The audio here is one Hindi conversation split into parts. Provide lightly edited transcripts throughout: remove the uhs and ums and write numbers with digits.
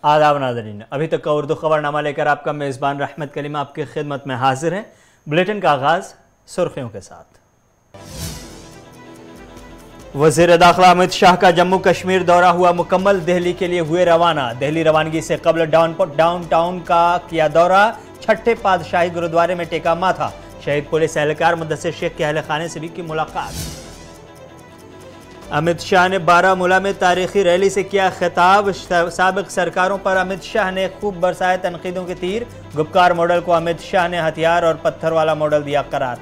आदाब नाज़रीन, अभी तक का उर्दू खबरनामा लेकर आपका मेज़बान रहमत कलीम आपकी खिदमत में हाजिर है। बुलेटिन का आगाज़ सुर्खियों के साथ। वज़ीर दाखिला अमित शाह का जम्मू कश्मीर दौरा हुआ मुकम्मल, दिल्ली के लिए हुए रवाना। दिल्ली रवानगी से कबल डाउन टाउन का किया दौरा, छठे पातशाही गुरुद्वारे में टेका माथा। शहीद पुलिस एहलकार मुद्दसिर शेख के अहल खाने से भी की मुलाकात। अमित शाह ने बारामूला में तारीखी रैली से किया खिताब। साबिक सरकारों पर अमित शाह ने खूब बरसाए तनकीदों के तीर। गुपकार मॉडल को अमित शाह ने हथियार और पत्थर वाला मॉडल दिया करार।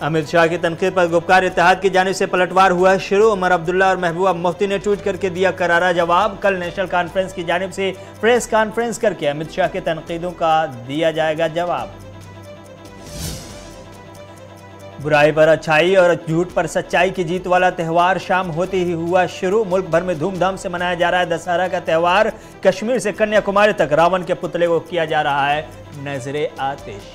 अमित शाह की तनकीद पर गुपकार इत्तेहाद की जानिब से पलटवार हुआ शुरू। उमर अब्दुल्ला और महबूबा मुफ्ती ने ट्वीट करके दिया करारा जवाब। कल नेशनल कॉन्फ्रेंस की जानिब से प्रेस कॉन्फ्रेंस करके अमित शाह की तनकीदों का दिया जाएगा जवाब। बुराई पर अच्छाई और झूठ पर सच्चाई की जीत वाला त्यौहार शाम होते ही हुआ शुरू। मुल्क भर में धूमधाम से मनाया जा रहा है दशहरा का त्यौहार। कश्मीर से कन्याकुमारी तक रावण के पुतले को किया जा रहा है नजरे आतिश।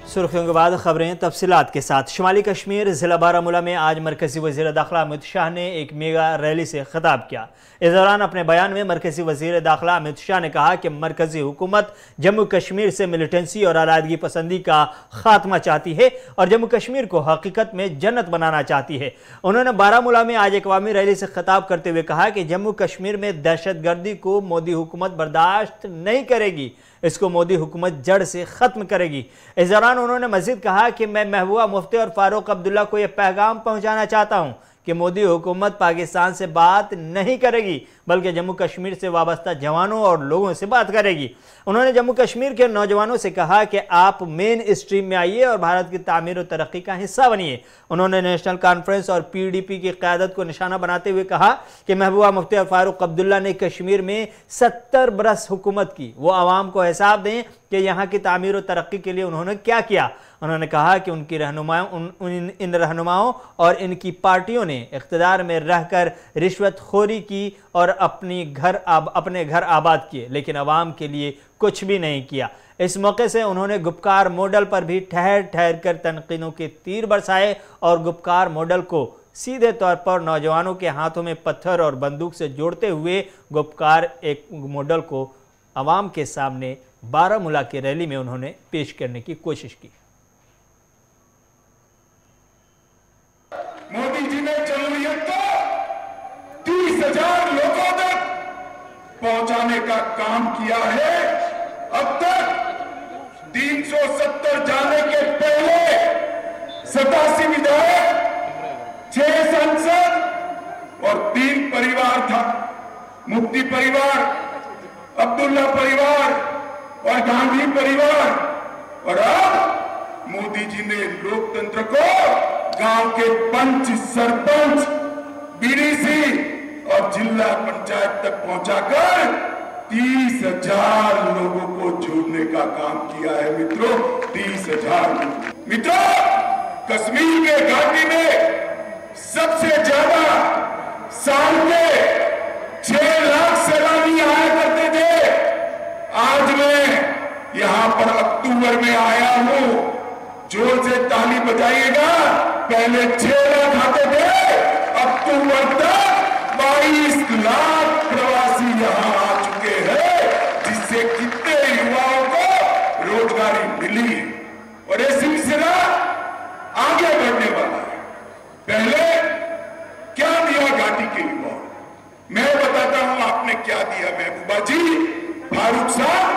सुर्खियों के बाद खबरें तफसीलात के साथ। शुमाली कश्मीर जिला बारामूला में आज मरकजी वजीर दाखिला अमित शाह ने एक मेगा रैली से खिताब किया। इस दौरान अपने बयान में मरकजी वजीर दाखिला अमित शाह ने कहा कि मरकजी हुकूमत जम्मू कश्मीर से मिलिटेंसी और अलादगी पसंदी का खात्मा चाहती है और जम्मू कश्मीर को हकीकत में जन्नत बनाना चाहती है। उन्होंने बारामूला में आज एक अवामी रैली से खिताब करते हुए कहा कि जम्मू कश्मीर में दहशतगर्दी को मोदी हुकूमत बर्दाश्त नहीं करेगी, इसको मोदी हुकूमत जड़ से खत्म करेगी। इस दौरान उन्होंने मजीद कहा कि मैं महबूबा मुफ्ती और फारूक अब्दुल्ला को यह पैगाम पहुंचाना चाहता हूं कि मोदी हुकूमत पाकिस्तान से बात नहीं करेगी बल्कि जम्मू कश्मीर से वाबस्ता जवानों और लोगों से बात करेगी। उन्होंने जम्मू कश्मीर के नौजवानों से कहा कि आप मेन स्ट्रीम में आइए और भारत की तामीर और तरक्की का हिस्सा बनिए। उन्होंने नेशनल कॉन्फ्रेंस और पीडीपी की क़यादत को निशाना बनाते हुए कहा कि महबूबा मुफ्ती और फारूक अब्दुल्ला ने कश्मीर में 70 बरस हुकूमत की, वो आवाम को हिसाब दें कि यहाँ की तामीर और तरक्की के लिए उन्होंने क्या किया। उन्होंने कहा कि उनकी इन रहनुमाओं और इनकी पार्टियों ने इख्तिदार में रहकर रिश्वतखोरी की और अपने घर आबाद किए, लेकिन आवाम के लिए कुछ भी नहीं किया। इस मौके से उन्होंने गुपकार मॉडल पर भी ठहर ठहर कर तनकीदों के तीर बरसाए और गुपकार मॉडल को सीधे तौर पर नौजवानों के हाथों में पत्थर और बंदूक से जोड़ते हुए गुपकार एक मॉडल को आवाम के सामने बारामूला की रैली में उन्होंने पेश करने की कोशिश की। मोदी जी ने जमहूरियत को 30,000 लोगों तक पहुंचाने का काम किया है। अब तक 370 जाने के पहले 87 विधायक, 6 सांसद और 3 परिवार था। मुफ्ती परिवार, अब्दुल्ला परिवार और गांधी परिवार। और अब मोदी जी ने लोकतंत्र को गांव के पंच, सरपंच, बीडीसी और जिला पंचायत तक पहुंचाकर 30,000 लोगों को जोड़ने का काम किया है। मित्रों, 30,000 मित्रों, कश्मीर के घाटी में सबसे ज्यादा साल के 6 लाख सैलानी आया करते थे। आज मैं यहां पर अक्टूबर में आया हूं, जोर से ताली बजाइएगा। पहले 6 लाख आते थे, अक्टूबर तक 22 लाख प्रवासी यहां आ चुके हैं, जिससे कितने युवाओं को रोजगारी मिली और ये सिलसिला आगे बढ़ने वाला है। पहले क्या दिया घाटी के युवाओं, मैं बताता हूं आपने क्या दिया। महबूबा जी, फारूक साहब,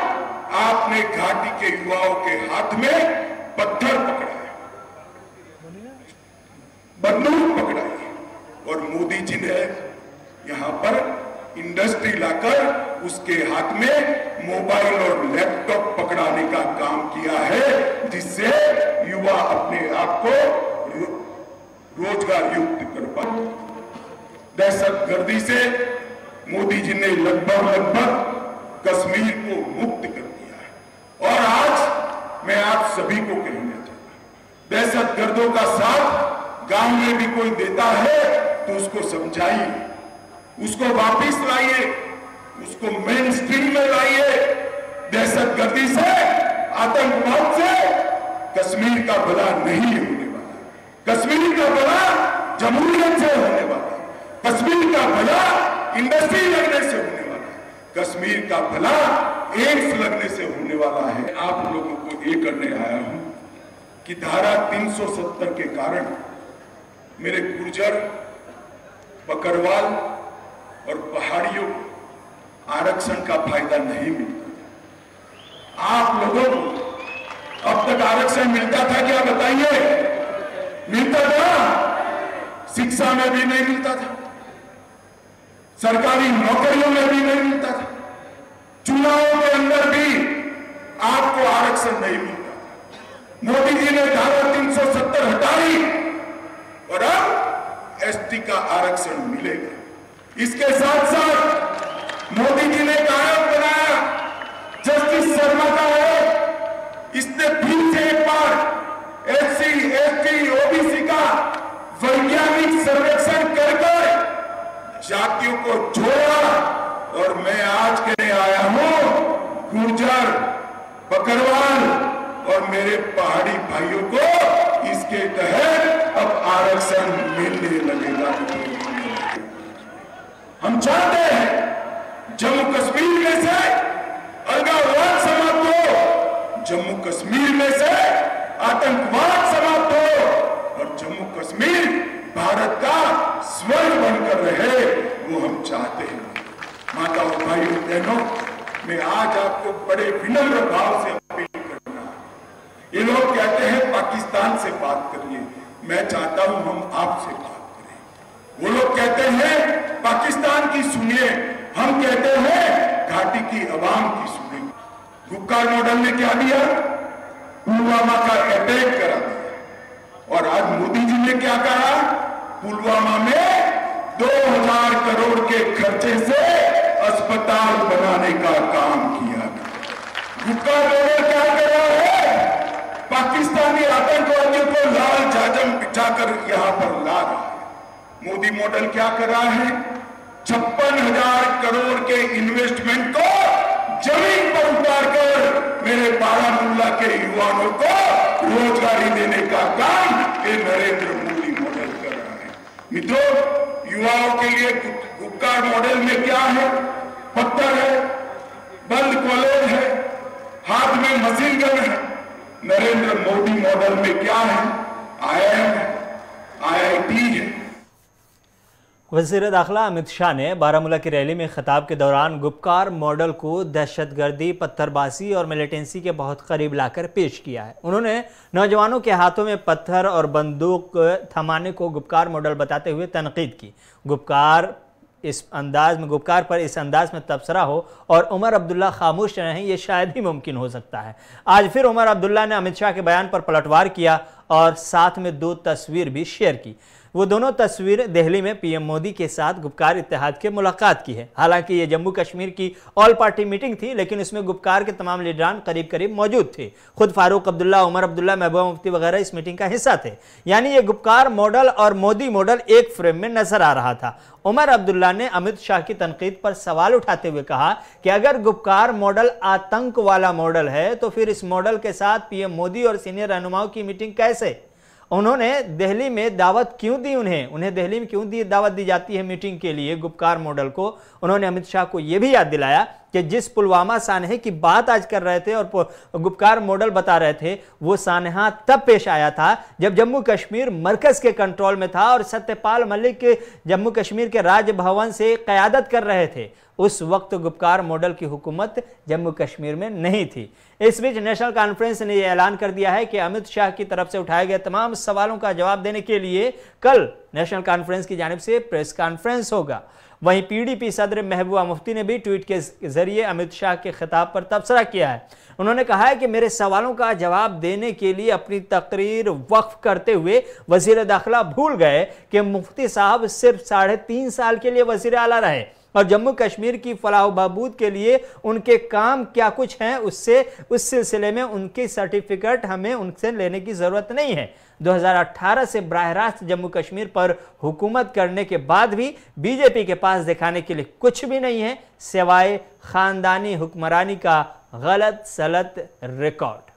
आपने घाटी के युवाओं के हाथ में पत्थर पकड़ाए, बंदूक पकड़ाई और मोदी जी ने यहां पर इंडस्ट्री लाकर उसके हाथ में मोबाइल और लैपटॉप पकड़ाने का काम किया है, जिससे युवा अपने आप को रोजगार युक्त कर पाए। दहशतगर्दी से मोदी जी ने लगभग कश्मीर को मुक्त कर दिया है। और आज मैं आप सभी को कहना चाहता हूं, दहशतगर्दों का साथ गांव में भी कोई देता है तो उसको समझाइए, उसको वापिस लाइए, उसको मेन स्ट्रीम में लाइए। दहशतगर्दी से, आतंकवाद से कश्मीर का भला नहीं होने वाला। कश्मीर का भला जमहूरियत से होने वाला है, कश्मीर का भला इंडस्ट्री लगने से होने वाला है, कश्मीर का भला एड्स लगने से होने वाला है। आप लोगों को ये करने आया हूं कि धारा 370 के कारण मेरे गुर्जर, बकरवाल और पहाड़ियों को आरक्षण का फायदा नहीं मिलता। आप लोगों को अब तक आरक्षण मिलता था क्या बताइए? मिलता था? शिक्षा में भी नहीं मिलता था, सरकारी नौकरियों में भी नहीं मिलता था, चुनावों के अंदर भी आपको आरक्षण नहीं मिलता था। मोदी जी ने धारा 370 हटाई और अब एसटी का आरक्षण मिलेगा। इसके साथ साथ मोदी जी ने कानून बनाया जस्टिस शर्मा का है, इसने फिर से एक बार एससी, एसटी, ओबीसी का वैज्ञानिक सर्वेक्षण कर जातियों को जोड़ा। और मैं आज कहने आया हूं गुर्जर, बकरवाल और मेरे पहाड़ी भाइयों को इसके तहत अब आरक्षण मिलने लगेगा। हम चाहते हैं जम्मू कश्मीर में से अलगाववाद समाप्त हो, जम्मू कश्मीर में से आतंकवाद समाप्त हो और जम्मू कश्मीर भारत का स्वर्ग बनकर रहे, वो हम चाहते हैं। माताओं, भाइयों, बहनों, मैं आज आपको बड़े विनम्र भाव से अपील करना। ये लोग कहते हैं पाकिस्तान से बात करिए, मैं चाहता हूं हम आपसे बात करें। वो लोग कहते हैं पाकिस्तान की सुनिए, हम कहते हैं घाटी की आवाम की सुनिए। गुपकार मॉडल ने क्या दिया? पुलवामा का अटैक करा दिया। और आज मोदी जी ने क्या कहा? पुलवामा में 2000 करोड़ के खर्चे से अस्पताल बनाने का काम किया। गुपकार मॉडल क्या कर रहा है? पाकिस्तानी आतंकवादियों को लाल जाजम बिछाकर यहां पर ला रहा है। मोदी मॉडल क्या कर रहा है? 56,000 करोड़ के इन्वेस्टमेंट को जमीन पर उतारकर मेरे बारामूला के युवाओं को रोजगारी देने का काम ये नरेंद्र मोदी मॉडल कर रहा है। मित्रों, युवाओं के लिए गुपकार मॉडल में क्या है? पत्थर है, बंद कॉलेज है, हाथ में मशीन गन है। नरेंद्र मोदी मॉडल में क्या है? IIM है, IIT है। वज़ीर दाखिला अमित शाह ने बारामूला की रैली में खिताब के दौरान गुपकार मॉडल को दहशतगर्दी, पत्थरबाजी और मिलिटेंसी के बहुत करीब लाकर पेश किया है। उन्होंने नौजवानों के हाथों में पत्थर और बंदूक थमाने को गुपकार मॉडल बताते हुए तनकीद की। गुपकार पर इस अंदाज में तबसरा हो और उमर अब्दुल्ला खामोश रहें, ये शायद ही मुमकिन हो सकता है। आज फिर उमर अब्दुल्ला ने अमित शाह के बयान पर पलटवार किया और साथ में 2 तस्वीर भी शेयर की। वो दोनों तस्वीर दिल्ली में पीएम मोदी के साथ गुपकार इत्तेहाद के मुलाकात की है। हालांकि ये जम्मू कश्मीर की ऑल पार्टी मीटिंग थी, लेकिन इसमें गुपकार के तमाम लीडरान करीब करीब मौजूद थे। खुद फारूक अब्दुल्ला, उमर अब्दुल्ला, महबूबा मुफ्ती वगैरह इस मीटिंग का हिस्सा थे। यानी ये गुपकार मॉडल और मोदी मॉडल एक फ्रेम में नजर आ रहा था। उमर अब्दुल्ला ने अमित शाह की तनकीद पर सवाल उठाते हुए कहा कि अगर गुपकार मॉडल आतंक वाला मॉडल है तो फिर इस मॉडल के साथ पीएम मोदी और सीनियर रहनुमाओं की मीटिंग कैसे? उन्होंने दिल्ली में दावत क्यों दी? उन्हें दिल्ली में क्यों दावत दी जाती है मीटिंग के लिए गुपकार मॉडल को? उन्होंने अमित शाह को यह भी याद दिलाया कि जिस पुलवामा सानहे की बात आज कर रहे थे और गुपकार मॉडल बता रहे थे, वो सानहा तब पेश आया था जब जम्मू कश्मीर मरकज के कंट्रोल में था और सत्यपाल मलिक जम्मू कश्मीर के राजभवन से क़यादत कर रहे थे। उस वक्त गुपकार मॉडल की हुकूमत जम्मू कश्मीर में नहीं थी। इस बीच नेशनल कॉन्फ्रेंस ने यह ऐलान कर दिया है कि अमित शाह की तरफ से उठाए गए तमाम सवालों का जवाब देने के लिए कल नेशनल कॉन्फ्रेंस की जानिब से प्रेस कॉन्फ्रेंस होगा। वहीं पीडीपी सदर महबूबा मुफ्ती ने भी ट्वीट के जरिए अमित शाह के खिताब पर तबसरा किया है। उन्होंने कहा है कि मेरे सवालों का जवाब देने के लिए अपनी तकरीर वक्फ करते हुए वजीर दाखिला भूल गए कि मुफ्ती साहब सिर्फ 3.5 साल के लिए वजीर आला रहे और जम्मू कश्मीर की फलाह बहबूद के लिए उनके काम क्या कुछ हैं उस सिलसिले में उनकी सर्टिफिकेट हमें उनसे लेने की जरूरत नहीं है। 2018 से बराह रास्त जम्मू कश्मीर पर हुकूमत करने के बाद भी बीजेपी के पास दिखाने के लिए कुछ भी नहीं है सिवाय खानदानी हुक्मरानी का गलत सलत रिकॉर्ड।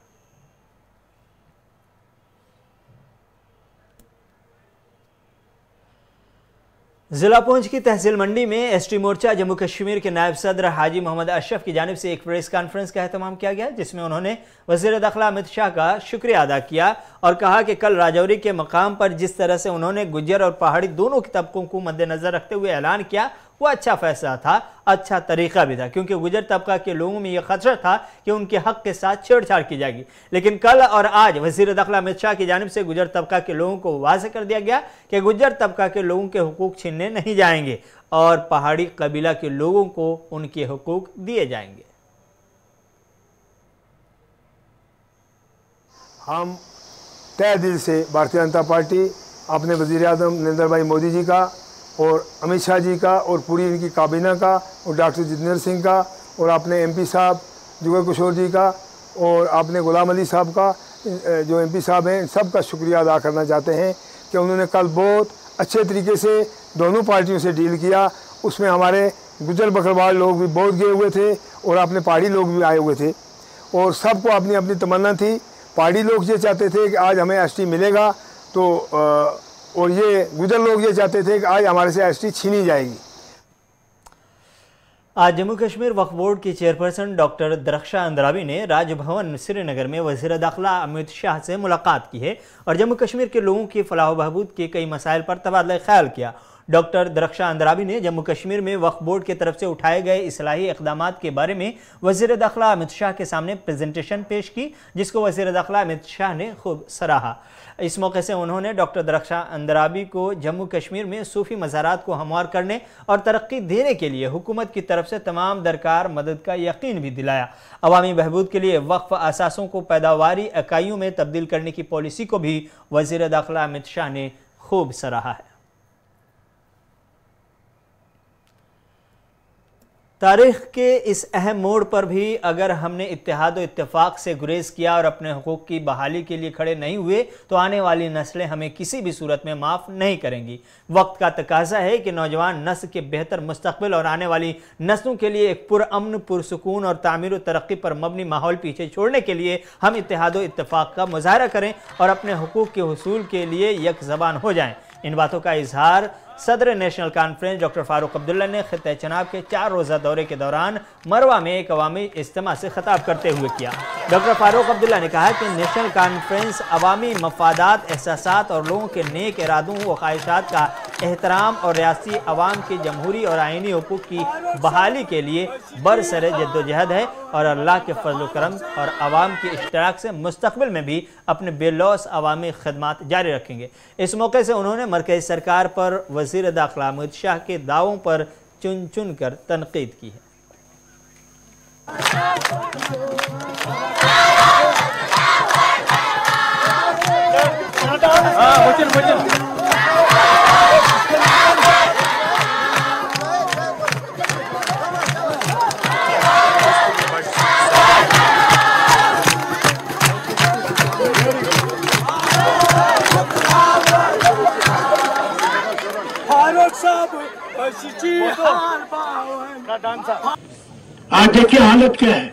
जिला पुंछ की तहसील मंडी में एसटी मोर्चा जम्मू कश्मीर के नायब सदर हाजी मोहम्मद अशरफ की जानिब से एक प्रेस कॉन्फ्रेंस का एहतमाम किया गया, जिसमें उन्होंने वज़ीर दाखिला अमित शाह का शुक्रिया अदा किया और कहा कि कल राजौरी के मकाम पर जिस तरह से उन्होंने गुज्जर और पहाड़ी दोनों के तबकों को मद्देनजर रखते हुए ऐलान किया वो अच्छा फैसला था, अच्छा तरीका भी था, क्योंकि गुजर तबका के लोगों में यह खतरा था कि उनके हक के साथ छेड़छाड़ की जाएगी। लेकिन कल और आज वज़ीर दाखिला अमित शाह की जानिब से गुजर तबका के लोगों को वाज़ेह कर दिया गया कि गुजर तबका के लोगों के हुकूक छीनने नहीं जाएंगे और पहाड़ी कबीला के लोगों को उनके हुकूक दिए जाएंगे। हम तहे दिल से भारतीय जनता पार्टी अपने वज़ीर आज़म नरेंद्र भाई मोदी जी का और अमित शाह जी का और पूरी इनकी काबीना का और डॉक्टर जितेंद्र सिंह का और अपने एमपी साहब जुगल किशोर जी का और अपने गुलाम अली साहब का, जो एमपी साहब हैं, सब का शुक्रिया अदा करना चाहते हैं कि उन्होंने कल बहुत अच्छे तरीके से दोनों पार्टियों से डील किया। उसमें हमारे गुजर बकरवाल लोग भी बहुत गए हुए थे और अपने पहाड़ी लोग भी आए हुए थे और सबको अपनी अपनी तमन्ना थी। पहाड़ी लोग ये चाहते थे कि आज हमें एसटी मिलेगा तो और ये गुजर लोग ये चाहते थे कि आज हमारे से एसटी छीनी जाएगी। आज जम्मू कश्मीर वक्फ बोर्ड की चेयरपर्सन डॉक्टर दरख्शां अंद्राबी ने राजभवन श्रीनगर में वज़ीर दाखिला अमित शाह से मुलाकात की है और जम्मू कश्मीर के लोगों की फलाह व बहबूद के कई मसाइल पर तबादला ख्याल किया। डॉक्टर दरख्शां अंद्राबी ने जम्मू कश्मीर में वक्फ बोर्ड की तरफ से उठाए गए इस्लाही इक़दामात के बारे में वज़ीर दाखिला अमित शाह के सामने प्रेजेंटेशन पेश की, जिसको वज़ीर दाखिला अमित शाह ने खूब सराहा। इस मौके से उन्होंने डॉक्टर दरख्शां अंद्राबी को जम्मू कश्मीर में सूफी मज़ारात को हमवार करने और तरक्की देने के लिए हुकूमत की तरफ से तमाम दरकार मदद का यकीन भी दिलाया। अवामी बहबूद के लिए वक्फ असासों को पैदावारी इकाइयों में तब्दील करने की पॉलिसी को भी वज़ीर दाखिला अमित शाह ने खूब सराहा है। तारीख के इस अहम मोड़ पर भी अगर हमने इत्तेहाद और इत्तेफाक से गुरेज किया और अपने हुकूक की बहाली के लिए खड़े नहीं हुए तो आने वाली नस्लें हमें किसी भी सूरत में माफ़ नहीं करेंगी। वक्त का तकाजा है कि नौजवान नस्ल के बेहतर मुस्तकबिल और आने वाली नस्लों के लिए एक पुरअमन, पुरसुकून और तामीर और तरक्की पर मबनी माहौल पीछे छोड़ने के लिए हम इत्तेहाद और इत्तेफाक का मुजाहरा करें और अपने हुकूक के हुसूल के लिए यक ज़बान हो जाएँ। इन बातों का इजहार सदर national conference doctor Farooq Abdullah ने खित्ते चनाब के 4 रोज़ा दौरे के दौरान मरवा में एक अवामी इज्तिमा से खिताब करते हुए किया। डॉक्टर फारूक अब्दुल्ला ने कहा कि नेशनल कॉन्फ्रेंस अवामी मफादात, एहसासात और लोगों के नेक इरादों व ख्वाहिशात का एहतराम और रियासी अवाम के जमहूरी और आइनी हुकूक की बहाली के लिए बरसरे जद्दोजहद है और अल्लाह के फजल करम और अवाम के इश्तराक से मुस्तकबिल में भी अपने बेलौस अवामी खदमात जारी रखेंगे। इस मौके से उन्होंने मरकज़ी सरकार पर वज़ीर दाखिला अमित शाह के दावों पर चुन चुन कर तनकीद की है। आज देखिए हालत क्या है,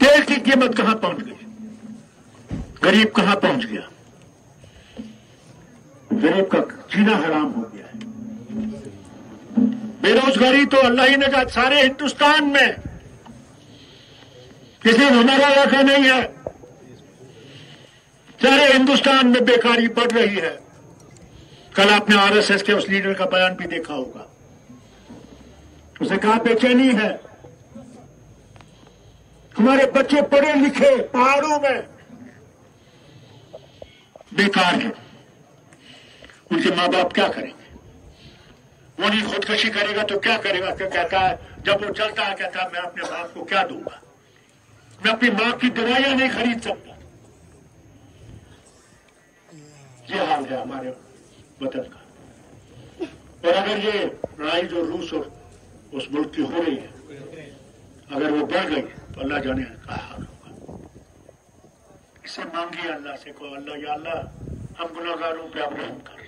तेल की कीमत कहां पहुंच गई, गरीब कहां पहुंच गया, गरीब का जीना हराम हो गया है। बेरोजगारी तो अल्लाह ही ने कहा सारे हिंदुस्तान में, किसी हमारा इलाका नहीं है, सारे हिंदुस्तान में बेकारी बढ़ रही है। कल आपने आरएसएस के उस लीडर का बयान भी देखा होगा, उसे कहा बेचैनी है, हमारे बच्चे पढ़े लिखे पहाड़ों में बेकार हैं, उनके माँ बाप क्या करेंगे, वो नहीं खुदकशी करेगा तो क्या करेगा। क्या कहता है जब वो चलता है, कहता है मैं अपने बाप को क्या दूंगा, मैं अपनी मां की दवाइयां नहीं खरीद सकता। ये हाल है हमारे वतन का। और अगर ये लड़ाई जो रूस और उस मुल्क की हो रही है, अगर वो बढ़ गई तो अल्लाह जाने क्या हाल होगा। इसे मांगिए अल्लाह से, को अल्लाह या अल्लाह हम गुनाहगारों पे अब रहम कर,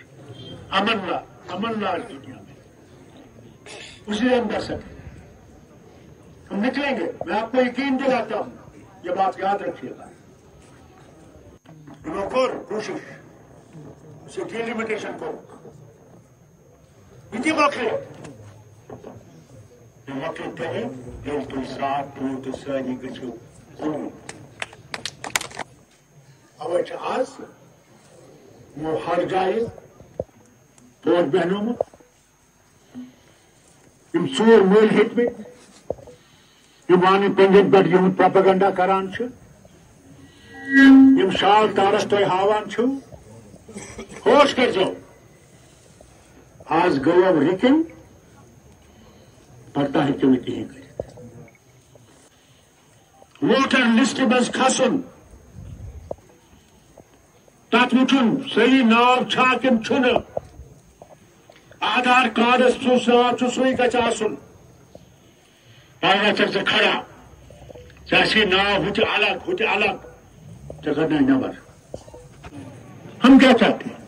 अमन ला इस दुनिया में, उसी हम कर सके, हम निकलेंगे। मैं आपको यकीन दिलाता हूं, ये बात याद रखिएगा। कोशिश लिमिटेशन को Bitte Woche. Die Woche der, der durch Saat, Brot, das Seine gezogen. Aber ich आज वो हर जाए बहुत बहनों में im Zur Müll hit mit im Wani Pendant Bad Yum Propaganda Karan chu im Schal Taras Toy Havan chu Hoş कर जाओ आज गया रिकन पड़ता है क्यों नहीं करे वोटर लिस्ट बस खसन तत् वुचुन सही नाव छाकिन छुन आधार कार्ड सुई गचा सुन पाया से खड़ा जैसे नाव हुच अलग जगह नहीं नंबर हम क्या चाहते हैं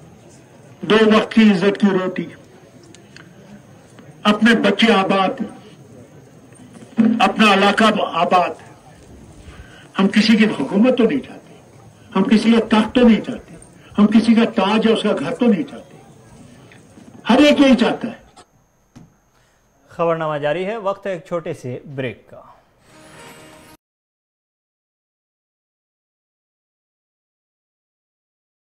2 वक्त की इज्जत की रोटी अपने बच्चे आबाद अपना इलाका आबाद हम किसी की हुकूमत तो नहीं चाहते हम किसी का तख्त तो नहीं चाहते हम किसी का ताज या उसका घर तो नहीं चाहते हर एक यही चाहता है। खबरनामा जारी है, वक्त है एक छोटे से ब्रेक का।